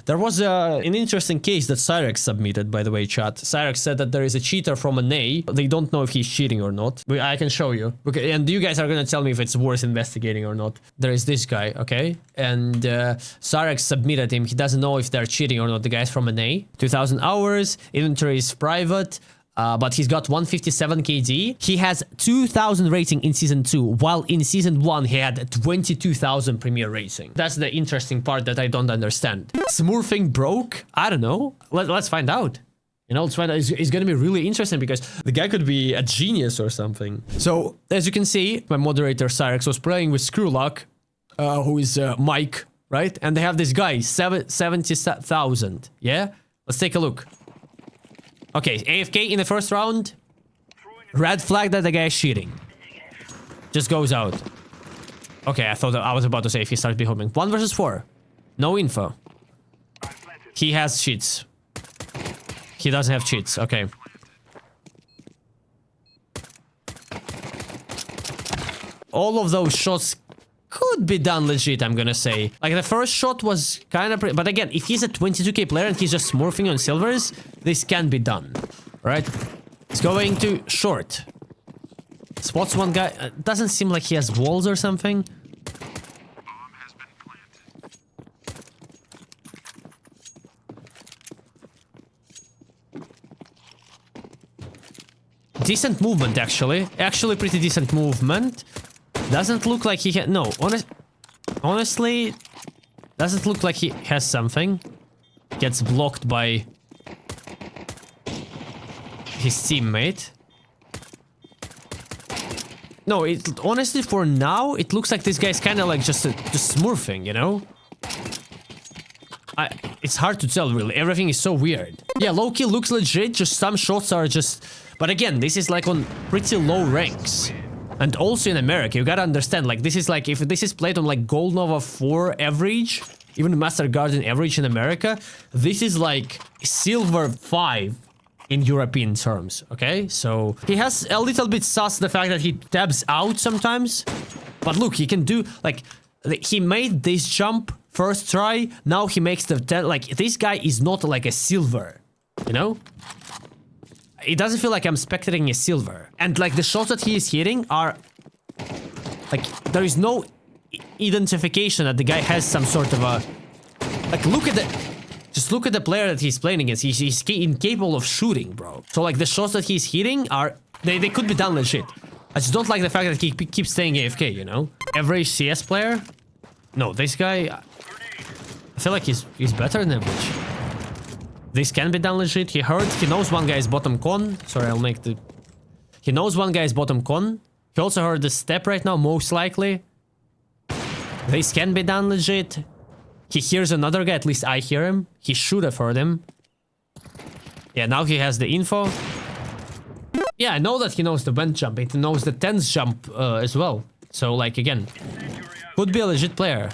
There was an interesting case that HaiX submitted, by the way, chat. HaiX said that there is a cheater from an A. They don't know if he's cheating or not. But I can show you. Okay, and you guys are gonna tell me if it's worth investigating or not. There is this guy, okay? And HaiX submitted him. He doesn't know if they're cheating or not. The guy's from an A. 2,000 hours. Inventory is private. But he's got 157 KD. He has 2,000 rating in Season 2, while in Season 1 he had 22,000 Premier rating. That's the interesting part that I don't understand. Smurfing broke? I don't know. Let's find out. You know, let's find out. It's gonna be really interesting because the guy could be a genius or something. So, as you can see, my moderator HaiX was playing with Screwlock, who is Mike, right? And they have this guy, 70,000, yeah? Let's take a look. Okay, AFK in the first round. Red flag that the guy is cheating. Just goes out. Okay, I thought I was about to say if he starts beholming. 1 versus 4. No info. He has cheats. He doesn't have cheats. Okay. All of those shots could be done legit, I'm gonna say. Like, the first shot was kind of... But again, if he's a 22k player and he's just smurfing on silvers, this can be done. Right? It's going to short. Spots one guy. Doesn't seem like he has walls or something. Decent movement, actually. Actually, pretty decent movement. Doesn't look like he had... No, honestly, doesn't look like he has something. Gets blocked by his teammate. No, honestly, for now, it looks like this guy's kind of like just smurfing, you know? It's hard to tell, really. Everything is so weird. Yeah, low-key looks legit, just some shots are just... But again, this is like on pretty low ranks. And also in America, you gotta understand, like, this is like, if this is played on like Gold Nova 4 average, even Master Garden average in America, this is like Silver 5 in European terms, okay? So, he has a little bit sus the fact that he tabs out sometimes. But look, he can do, like, he made this jump first try, now he makes the, like, this guy is not like a silver, you know? It doesn't feel like I'm spectating a silver. And like the shots that he is hitting are... Like, there is no identification that the guy has some sort of a... Like, look at the... Just look at the player that he's playing against. He's incapable of shooting, bro. So like the shots that he's hitting are... They could be done legit. I just don't like the fact that he keeps staying AFK, you know? Average CS player? No, this guy... I feel like he's better than average. This can be done legit. He heard. He knows one guy is bottom con. Sorry, I'll make the... He knows one guy is bottom con. He also heard the step right now, most likely. This can be done legit. He hears another guy. At least I hear him. He should have heard him. Yeah, now he has the info. Yeah, I know that he knows the vent jump. He knows the 10th jump as well. So, like, again, could be a legit player.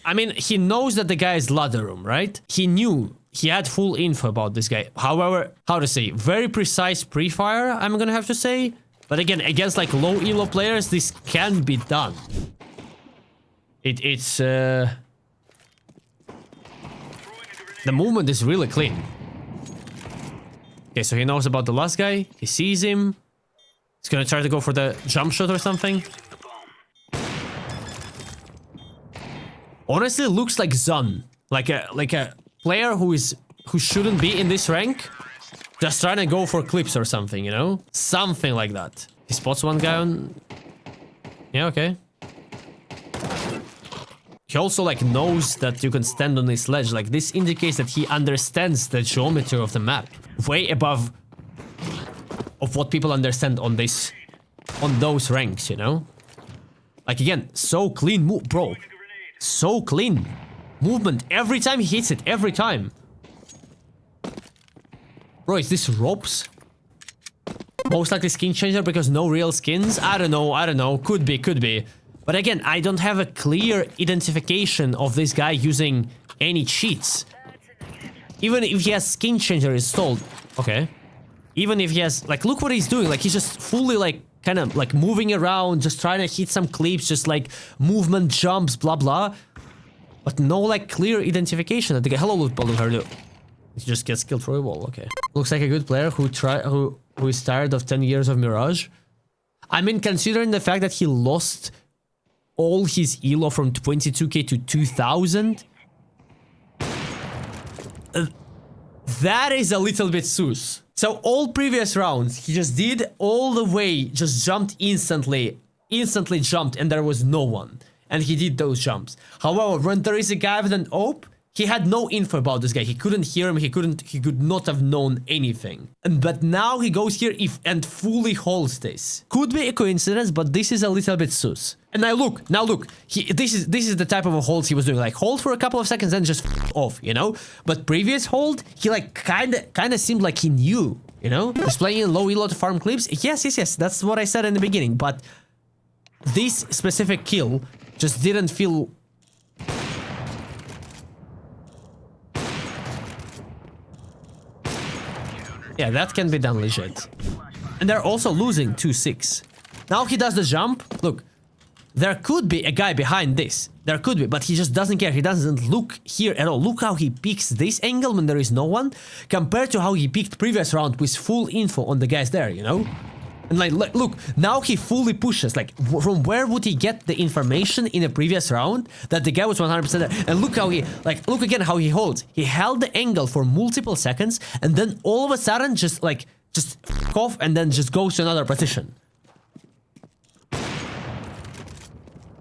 I mean, he knows that the guy is ladder room, right? He knew. He had full info about this guy. However, how to say, very precise pre-fire, I'm gonna have to say. But again, against like low elo players, this can be done. It's the movement is really clean. Okay, so he knows about the last guy. He sees him. He's gonna try to go for the jump shot or something. Honestly, looks like Zun, like a player who shouldn't be in this rank, just trying to go for clips or something, you know, something like that. He spots one guy on. Yeah, okay. He also like knows that you can stand on this ledge. Like this indicates that he understands the geometry of the map way above of what people understand on those ranks, you know. Like again, so clean move, bro. So clean movement every time he hits it, every time. Bro, is this ropes? Most likely skin changer because no real skins. I don't know. Could be. But again, I don't have a clear identification of this guy using any cheats. Even if he has skin changer installed. Okay. Even if he has, like, look what he's doing. Like, he's just fully, like, kind of, like, moving around, just trying to hit some clips, just, like, movement, jumps, blah, blah. But no, like, clear identification of the guy. Hello, loot ball, how do you? He just gets killed for a wall, okay. Looks like a good player who is tired of 10 years of Mirage. I mean, considering the fact that he lost all his elo from 22k to 2000, that is a little bit sus. So all previous rounds, he just did all the way, just jumped instantly jumped, and there was no one. And he did those jumps. However, when there is a guy with an AWP, he had no info about this guy. He couldn't hear him. He could not have known anything. But now he goes here and fully holds this. Could be a coincidence, but this is a little bit sus. And now look. This is the type of a hold he was doing. Like, hold for a couple of seconds and just off, you know? But previous hold, he like kinda seemed like he knew, you know? Just playing in low elo to farm clips. Yes. That's what I said in the beginning. But this specific kill just didn't feel... Yeah, that can be done legit. And they're also losing 2-6. Now he does the jump. Look, there could be a guy behind this. There could be, but he just doesn't care. He doesn't look here at all. Look how he peeks this angle when there is no one, compared to how he peeked previous round with full info on the guys there, you know? And like, look, now he fully pushes. Like, from where would he get the information in a previous round that the guy was 100% there? And look how he, like, look again how he holds. He held the angle for multiple seconds, and then all of a sudden just f off and then just goes to another position.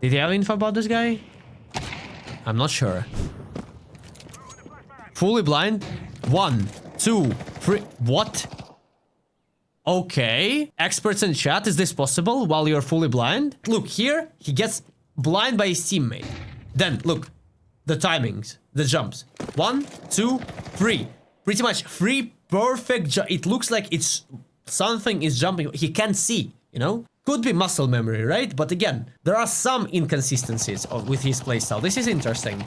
Did he have info about this guy? I'm not sure. Fully blind. 1, 2, 3. What? Okay. Experts in chat, is this possible while you're fully blind? Look, here, he gets blind by his teammate. Then, look, the timings, the jumps. 1, 2, 3. Pretty much 3 perfect jumps. It looks like it's something is jumping. He can't see, you know? Could be muscle memory, right? But again, there are some inconsistencies with his playstyle. This is interesting.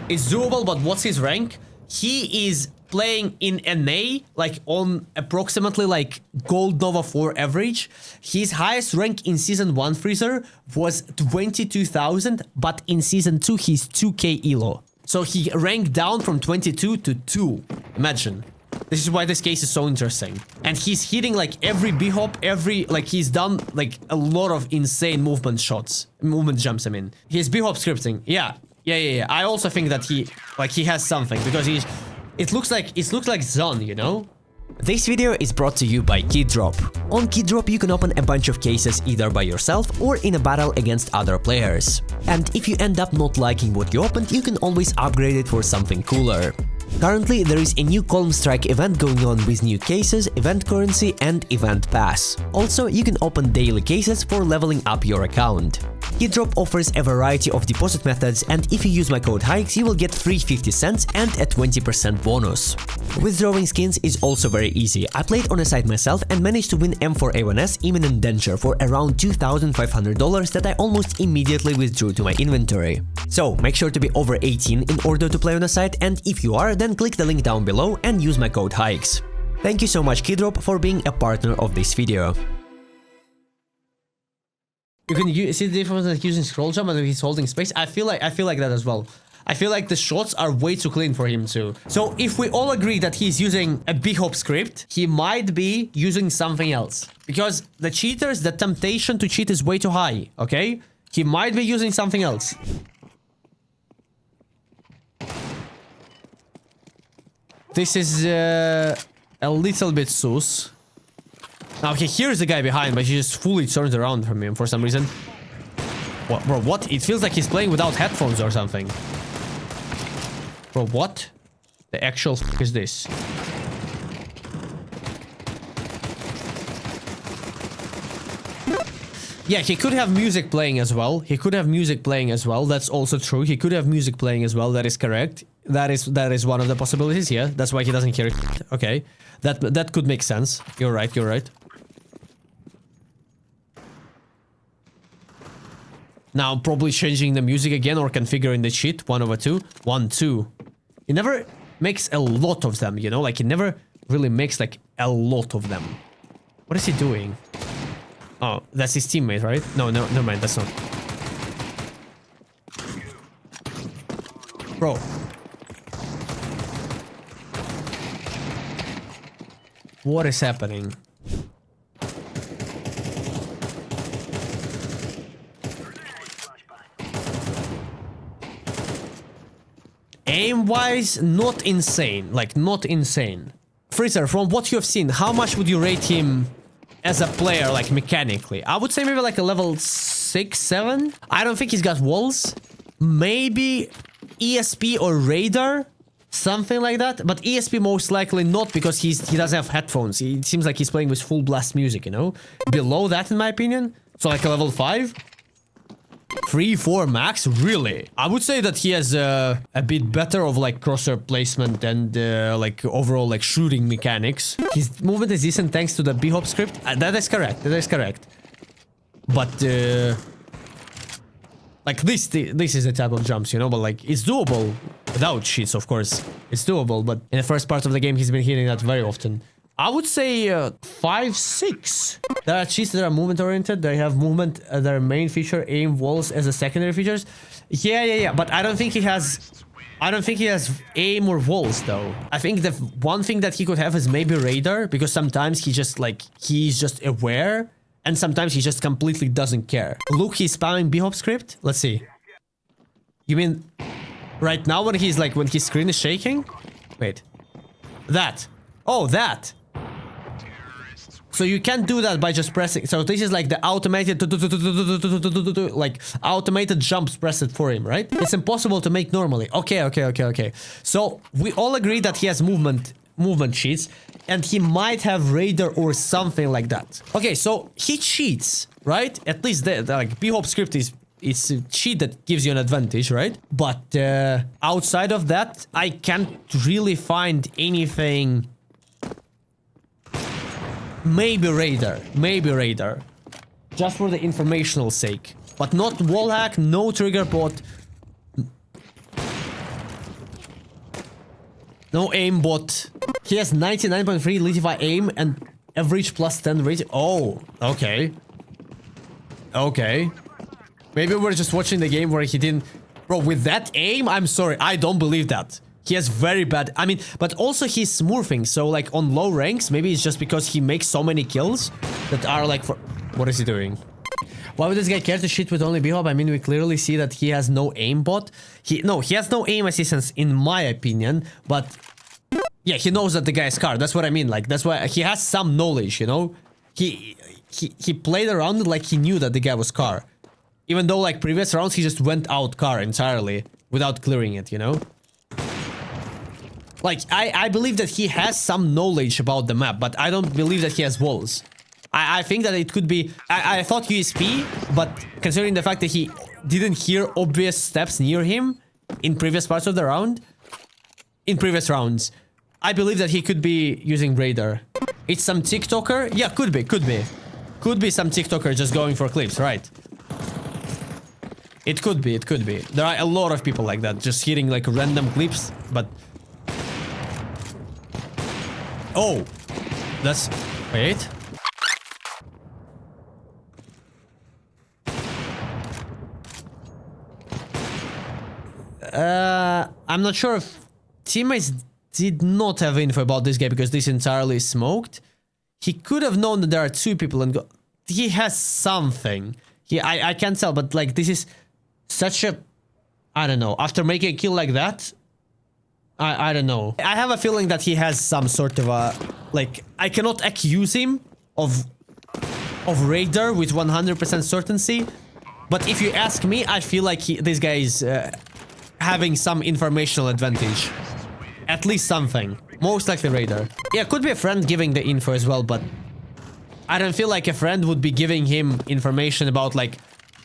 It's doable, but what's his rank? He is playing in NA, like on approximately like Gold Nova 4 average. His highest rank in Season 1 Freezer was 22,000, but in Season 2 he's 2k elo. So he ranked down from 22 to 2. Imagine. This is why this case is so interesting. And he's hitting like every B-hop, like he's done like a lot of insane movement jumps, I mean. His B-hop scripting, yeah. I also think that he has something, because it looks like Zon, you know? This video is brought to you by Keydrop. On Keydrop you can open a bunch of cases either by yourself or in a battle against other players. And if you end up not liking what you opened, you can always upgrade it for something cooler. Currently, there is a new counterstrike event going on with new cases, event currency and event pass. Also, you can open daily cases for leveling up your account. Keydrop offers a variety of deposit methods, and if you use my code HaiX, you will get free 50 cents and a 20% bonus. Withdrawing skins is also very easy. I played on a site myself and managed to win M4A1S Imminent Danger for around $2,500 that I almost immediately withdrew to my inventory. So make sure to be over 18 in order to play on a site, and if you are, then click the link down below and use my code HaiX. Thank you so much Keydrop for being a partner of this video. You can see the difference like using scroll jump and he's holding space. I feel like that as well. I feel like the shots are way too clean for him too. So if we all agree that he's using a B-hop script, he might be using something else. Because the temptation to cheat is way too high, okay? He might be using something else. This is a little bit sus. Now he hears the guy behind, but he just fully turns around from him for some reason. What, bro, what? It feels like he's playing without headphones or something. Bro, what? The actual f is this? Yeah, he could have music playing as well. That's also true. He could have music playing as well. That is correct. That is one of the possibilities here. That's why he doesn't hear it. Okay. That could make sense. You're right. Now probably changing the music again or configuring the cheat. 1/2. 1, 2. It never makes a lot of them, you know? Like it never really makes like a lot of them. What is he doing? Oh, that's his teammate, right? No, no, never mind. That's not. Bro. What is happening? Aim-wise, not insane. Like, not insane. Freezer, from what you have seen, how much would you rate him as a player, like, mechanically? I would say maybe like a level 6, 7. I don't think he's got walls. Maybe ESP or radar. Something like that. But ESP most likely not, because he doesn't have headphones. It seems like he's playing with full blast music, you know? Below that, in my opinion. So like a level 5. 3, 4 max? Really? I would say that he has a bit better of like crosshair placement and like overall like shooting mechanics. His movement is decent thanks to the B-hop script. That is correct. That is correct. But like this is the type of jumps, you know, but like it's doable without cheats, of course. It's doable, but in the first part of the game he's been hitting that very often. I would say 5, 6. There are cheats that are movement oriented. They have movement as their main feature, aim, walls as a secondary features. Yeah. But I don't think he has aim or walls though. I think the one thing that he could have is maybe radar, because sometimes he's just aware, and sometimes he just completely doesn't care. Look, he's spamming B-hop script. Let's see. You mean right now when his screen is shaking? Wait. That. Oh, that. So you can't do that by just pressing. So this is like the automated like automated jumps pressed for him, right? It's impossible to make normally. Okay. So we all agree that he has movement cheats, and he might have radar or something like that. Okay, so he cheats, right? At least the like B-hop script is a cheat that gives you an advantage, right? But outside of that, I can't really find anything. Maybe radar. Just for the informational sake. But not wall hack, no trigger bot. No aim bot. He has 99.3 Litify aim and average plus 10 rating. Oh, okay. Okay. Maybe we're just watching the game where he didn't... Bro, with that aim, I'm sorry, I don't believe that. He has very bad... I mean, but also he's smurfing, so like on low ranks, maybe it's just because he makes so many kills that are like for... What is he doing? Why would this guy care to shit with only B-hop? I mean, we clearly see that he has no aim bot. He has no aim assistance in my opinion, but... Yeah, he knows that the guy is car. That's what I mean. Like, that's why he has some knowledge, you know? He played around like he knew that the guy was car. Even though, like, previous rounds, he just went out car entirely without clearing it, you know? Like, I believe that he has some knowledge about the map, but I don't believe that he has walls. I think that it could be... I thought USP, but considering the fact that he didn't hear obvious steps near him in previous parts of the round, in previous rounds, I believe that he could be using radar. It's some TikToker? Yeah, could be. Could be some TikToker just going for clips, right? It could be. There are a lot of people like that, just hitting like random clips, but... Oh! That's... Wait. I'm not sure if teammates did not have info about this guy because this entirely smoked. He could have known that there are two people and he has something. I can't tell, but like this is such a... I don't know. After making a kill like that, I don't know. I have a feeling that he has some sort of a... Like, I cannot accuse him of radar with 100% certainty. But if you ask me, I feel like this guy is having some informational advantage. At least something. Most likely radar. Yeah, could be a friend giving the info as well, but... I don't feel like a friend would be giving him information about, like...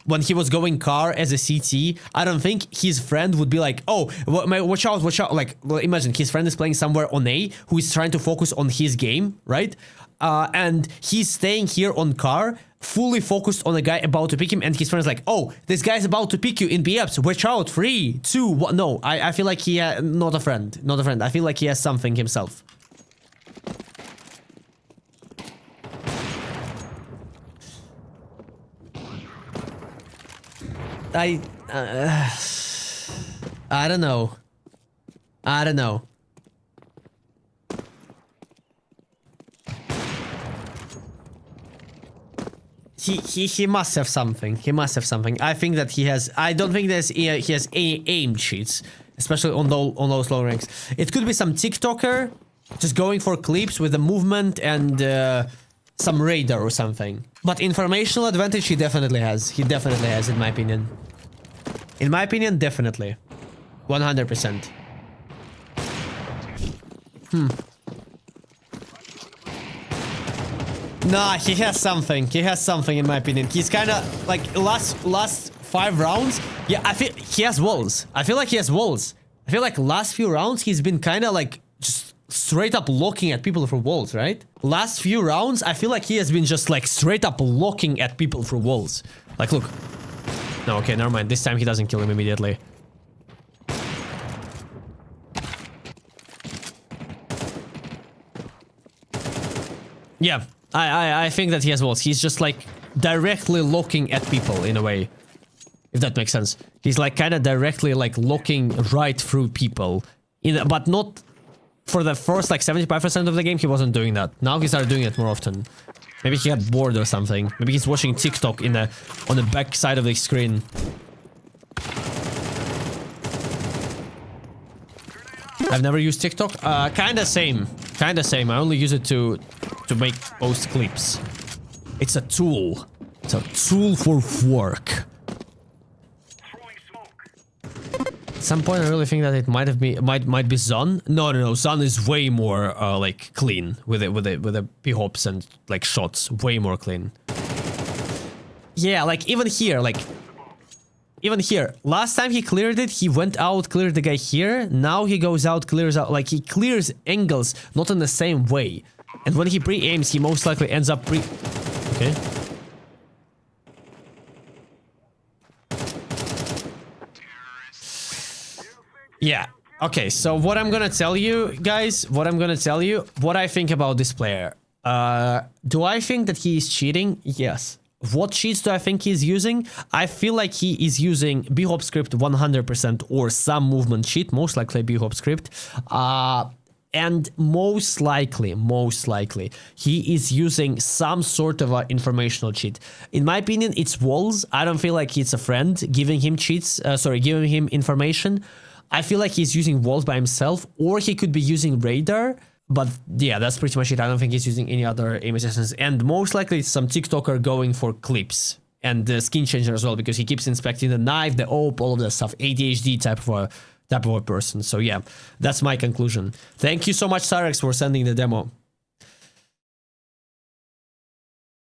When he was going car as a CT, I don't think his friend would be like, oh, watch out. Like, well, imagine his friend is playing somewhere on A, who is trying to focus on his game, right? And he's staying here on car, fully focused on a guy about to pick him, and his friend is like, oh, this guy's about to pick you in B-ups, watch out, 3, 2, 1. No, I feel like he, not a friend. I feel like he has something himself. I don't know. I don't know. He must have something. He must have something. I think that he has. I don't think he has any aim cheats, especially on those low ranks. It could be some TikToker just going for clips with the movement and some radar or something. But informational advantage he definitely has. He definitely has, in my opinion. In my opinion, definitely. 100%. Nah, he has something. He has something, in my opinion. He's kind of like last 5 rounds. Yeah, I feel he has walls. I feel like he has walls. I feel like last few rounds he's been kind of like just straight up looking at people for walls, right? Last few rounds, I feel like he has been just like straight up looking at people for walls. Like, look. No, okay, never mind. This time he doesn't kill him immediately. Yeah. I think that he has walls. He's just like directly looking at people in a way, if that makes sense. He's like kind of directly like looking right through people, but not for the first like 75% of the game. He wasn't doing that. Now he started doing it more often. Maybe he got bored or something. Maybe he's watching TikTok on the back side of the screen. I've never used TikTok. Kinda same. Kinda same. I only use it to make post clips. It's a tool. It's a tool for work. At some point, I really think that it might be Zon. No. Zon is way more like clean with the p-hops and like shots. Way more clean. Yeah, like even here, last time he cleared it, he went out, cleared the guy here. Now he goes out, clears out, like he clears angles, not in the same way. And when he pre-aims, he most likely ends up Okay. Yeah. Okay, so what I'm gonna tell you, guys, what I think about this player. Do I think that he is cheating? Yes. What cheats do I think he's using? I feel like he is using bhop script 100% or some movement cheat, most likely bhop script. And most likely, he is using some sort of informational cheat. In my opinion, it's walls. I don't feel like it's a friend giving him cheats, giving him information. I feel like he's using walls by himself, or he could be using radar. But yeah, that's pretty much it. I don't think he's using any other aim assistance. And most likely it's some TikToker going for clips. And the skin changer as well, because he keeps inspecting the knife, the AWP, all of that stuff. ADHD type of a person. So yeah, that's my conclusion. Thank you so much, HaiX, for sending the demo.